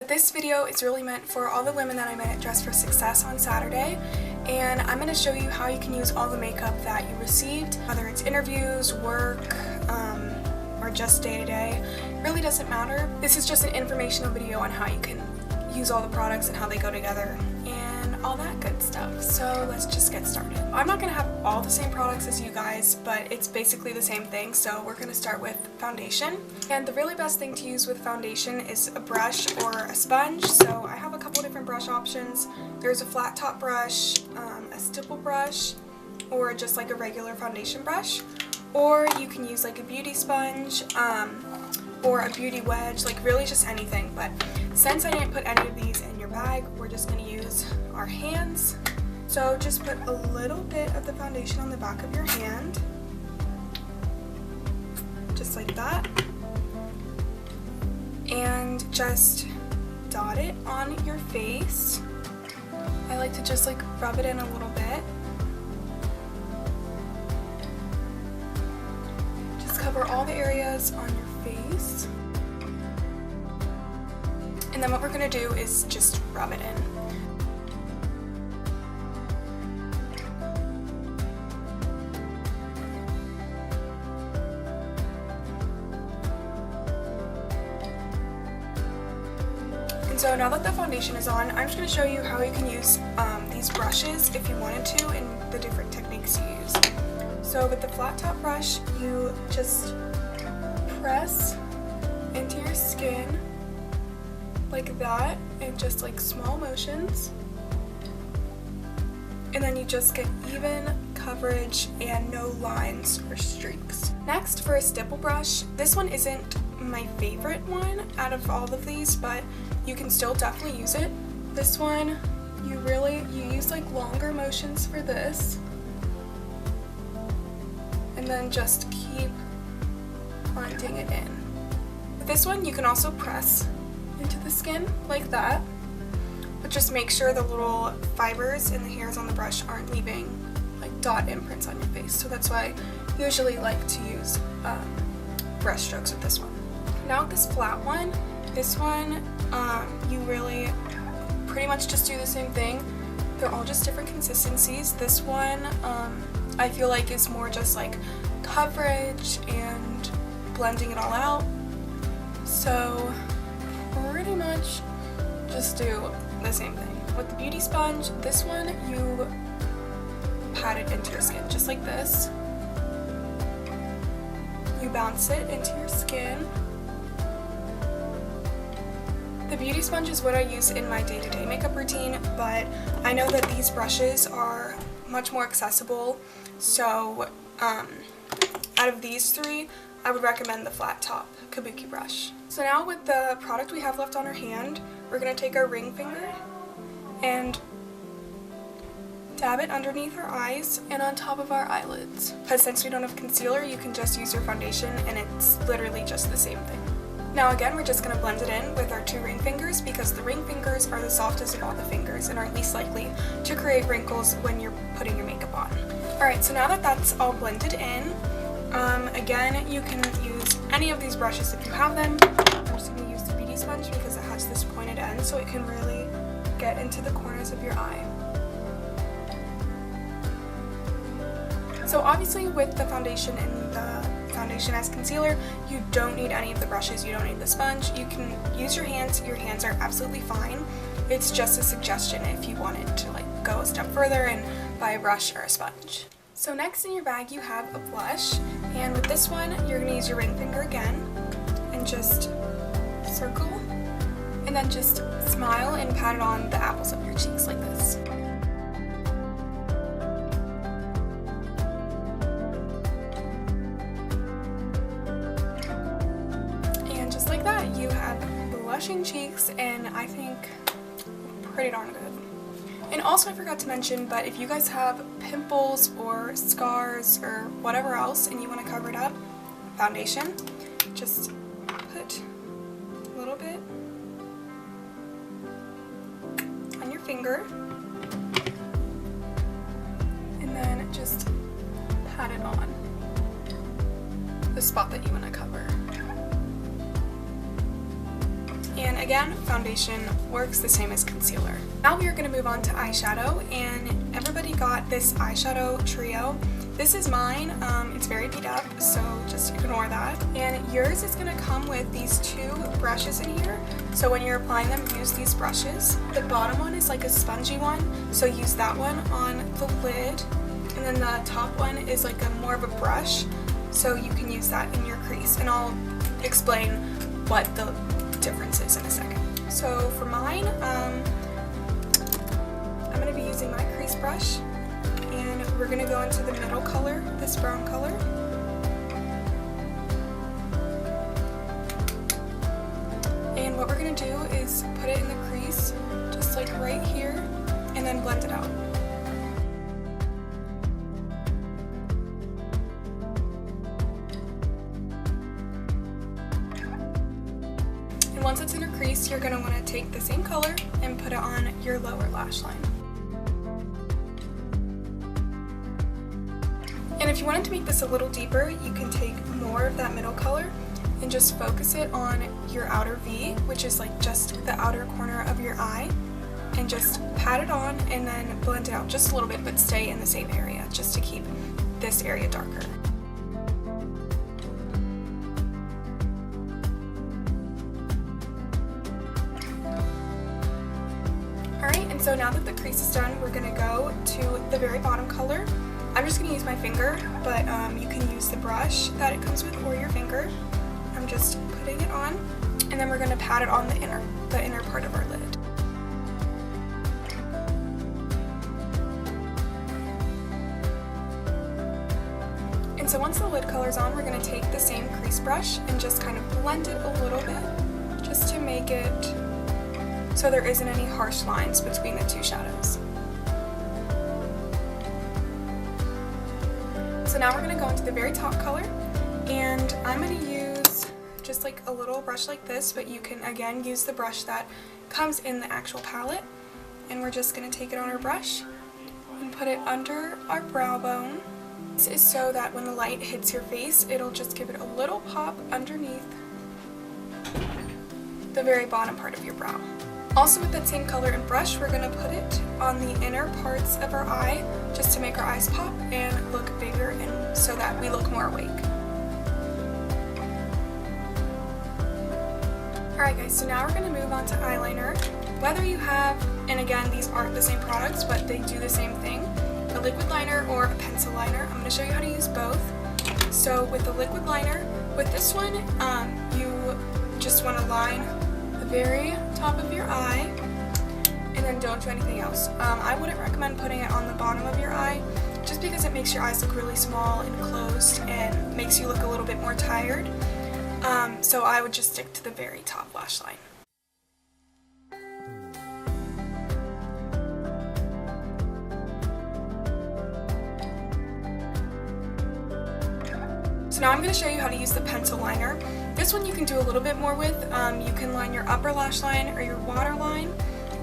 This video is really meant for all the women that I met at Dress for Success on Saturday, and I'm going to show you how you can use all the makeup that you received, whether it's interviews, work, or just day-to-day. It really doesn't matter. This is just an informational video on how you can use all the products and how they go together and all that good stuff. So let's just get started. I'm not going to have all the same products as you guys, but it's basically the same thing. So we're going to start with foundation. And the really best thing to use with foundation is a brush or a sponge. So I have a couple different brush options. There's a flat top brush, a stipple brush, or just like a regular foundation brush. Or you can use like a beauty sponge, or a beauty wedge, like really just anything. But since I didn't put any of these in your bag, we're just going to use our hands. So just put a little bit of the foundation on the back of your hand, just like that, and just dot it on your face. I like to just like rub it in a little bit. Just cover all the areas on your face. And then what we're going to do is just rub it in. And so now that the foundation is on, I'm just going to show you how you can use these brushes if you wanted to, and the different techniques you use. So with the flat top brush, you just press into your skin like that, in just like small motions, and then you just get even coverage and no lines or streaks. Next, for a stipple brush, this one isn't my favorite one out of all of these, but you can still definitely use it. This one, you use like longer motions for this, and then just keep blending it in. With this one, you can also press into the skin like that, but just make sure the little fibers and the hairs on the brush aren't leaving like dot imprints on your face. So that's why I usually like to use brush strokes with this one. Now with this flat one, you really pretty much just do the same thing. They're all just different consistencies. This one I feel like is more just like coverage and blending it all out. So pretty much just do the same thing. With the beauty sponge, this one you pat it into your skin just like this. You bounce it into your skin. The beauty sponge is what I use in my day-to-day makeup routine, but I know that these brushes are much more accessible, so out of these three, I would recommend the flat top kabuki brush. So now with the product we have left on our hand, we're going to take our ring finger and dab it underneath our eyes and on top of our eyelids. Because since we don't have concealer, you can just use your foundation and it's literally just the same thing. Now again, we're just going to blend it in with our two ring fingers, because the ring fingers are the softest of all the fingers and are least likely to create wrinkles when you're putting your makeup on. Alright, so now that that's all blended in, again, you can use any of these brushes if you have them. I'm just going to use the beauty sponge because it has this pointed end, so it can really get into the corners of your eye. So obviously with the foundation and the foundation as concealer, you don't need any of the brushes, you don't need the sponge. You can use your hands are absolutely fine. It's just a suggestion if you wanted to like go a step further and buy a brush or a sponge. So next in your bag you have a blush, and with this one you're going to use your ring finger again and just circle, and then just smile and pat it on the apples of your cheeks like this. And just like that, you have blushing cheeks, and I think pretty darn good. And also I forgot to mention, but if you guys have pimples or scars or whatever else and you want to cover it up, foundation, just put a little bit on your finger and then just pat it on the spot that you want to cover. And again, foundation works the same as concealer. Now we are going to move on to eyeshadow, and everybody got this eyeshadow trio. This is mine. It's very beat up, so just ignore that. And yours is going to come with these two brushes in here. So when you're applying them, use these brushes. The bottom one is like a spongy one, so use that one on the lid. And then the top one is like a more of a brush, so you can use that in your crease. And I'll explain what the difference is in a second. So for mine, I'm going to be using my crease brush. And we're going to go into the middle color, this brown color. And what we're going to do is put it in the crease, just like right here, and then blend it out. And once it's in your crease, you're going to want to take the same color and put it on your lower lash line. And if you wanted to make this a little deeper, you can take more of that middle color and just focus it on your outer V, which is like just the outer corner of your eye, and just pat it on and then blend it out just a little bit, but stay in the same area just to keep this area darker. Alright, and so now that the crease is done, we're going to go to the very bottom color. I'm just going to use my finger, but you can use the brush that it comes with or your finger. I'm just putting it on, and then we're going to pat it on the inner part of our lid. And so once the lid color's on, we're going to take the same crease brush and just kind of blend it a little bit, just to make it so there isn't any harsh lines between the two shadows. So now we're going to go into the very top color, and I'm going to use just like a little brush like this, but you can again use the brush that comes in the actual palette, and we're just going to take it on our brush and put it under our brow bone. This is so that when the light hits your face, it'll just give it a little pop underneath the very bottom part of your brow. Also with that same color and brush, we're going to put it on the inner parts of our eye just to make our eyes pop and look bigger, and so that we look more awake. Alright guys, so now we're going to move on to eyeliner. Whether you have, and again these aren't the same products but they do the same thing, a liquid liner or a pencil liner. I'm going to show you how to use both. So with the liquid liner, with this one, you just want to line the very top of your eye, and then don't do anything else. I wouldn't recommend putting it on the bottom of your eye, just because it makes your eyes look really small and closed and makes you look a little bit more tired. So I would just stick to the very top lash line. So now I'm going to show you how to use the pencil liner. This one you can do a little bit more with. You can line your upper lash line or your waterline,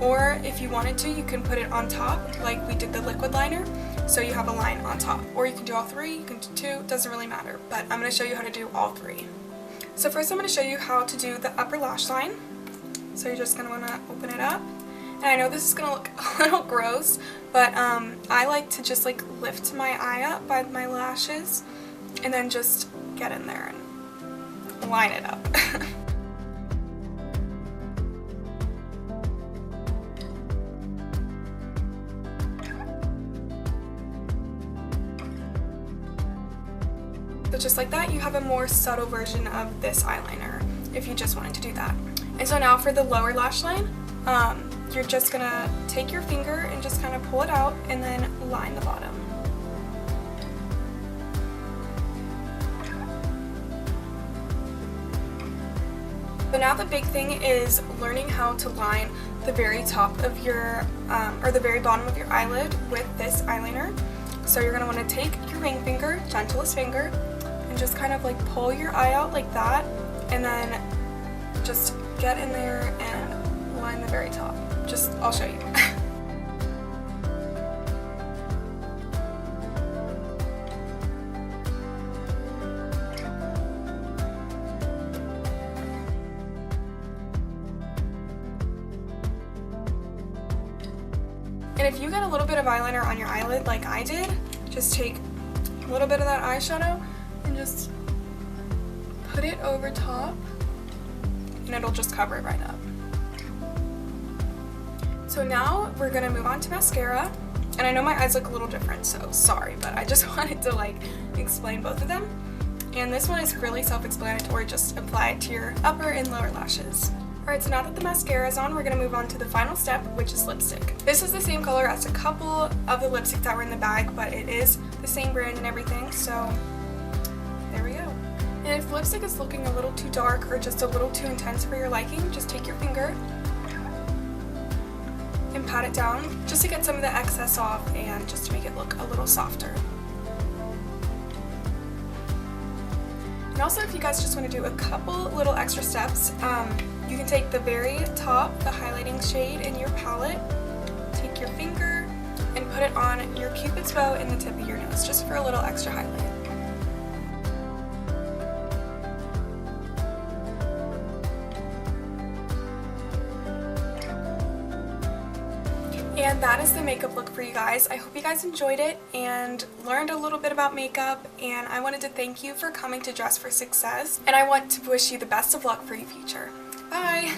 or if you wanted to, you can put it on top like we did the liquid liner, so you have a line on top. Or you can do all three, you can do two, doesn't really matter, but I'm going to show you how to do all three. So first I'm going to show you how to do the upper lash line. So you're just going to want to open it up. And I know this is going to look a little gross, but I like to just like lift my eye up by my lashes and then just get in there and line it up. So just like that, you have a more subtle version of this eyeliner if you just wanted to do that. And so now for the lower lash line, you're just gonna take your finger and just kind of pull it out and then line the bottom. So now the big thing is learning how to line the very top of your, or the very bottom of your eyelid with this eyeliner. So you're going to want to take your ring finger, gentlest finger, and just kind of like pull your eye out like that, and then just get in there and line the very top. I'll show you. And if you get a little bit of eyeliner on your eyelid like I did, just take a little bit of that eyeshadow and just put it over top, and it'll just cover it right up. So now we're gonna move on to mascara. And I know my eyes look a little different, so sorry, but I just wanted to like explain both of them. And this one is really self-explanatory, just apply it to your upper and lower lashes. Alright, so now that the mascara is on, we're going to move on to the final step, which is lipstick. This is the same color as a couple of the lipstick that were in the bag, but it is the same brand and everything, so there we go. And if lipstick is looking a little too dark or just a little too intense for your liking, just take your finger and pat it down just to get some of the excess off and just to make it look a little softer. And also, if you guys just want to do a couple little extra steps, you can take the very top, the highlighting shade in your palette, take your finger and put it on your Cupid's bow in the tip of your nose just for a little extra highlight. And that is the makeup look for you guys. I hope you guys enjoyed it and learned a little bit about makeup, and I wanted to thank you for coming to Dress for Success, and I want to wish you the best of luck for your future. Bye!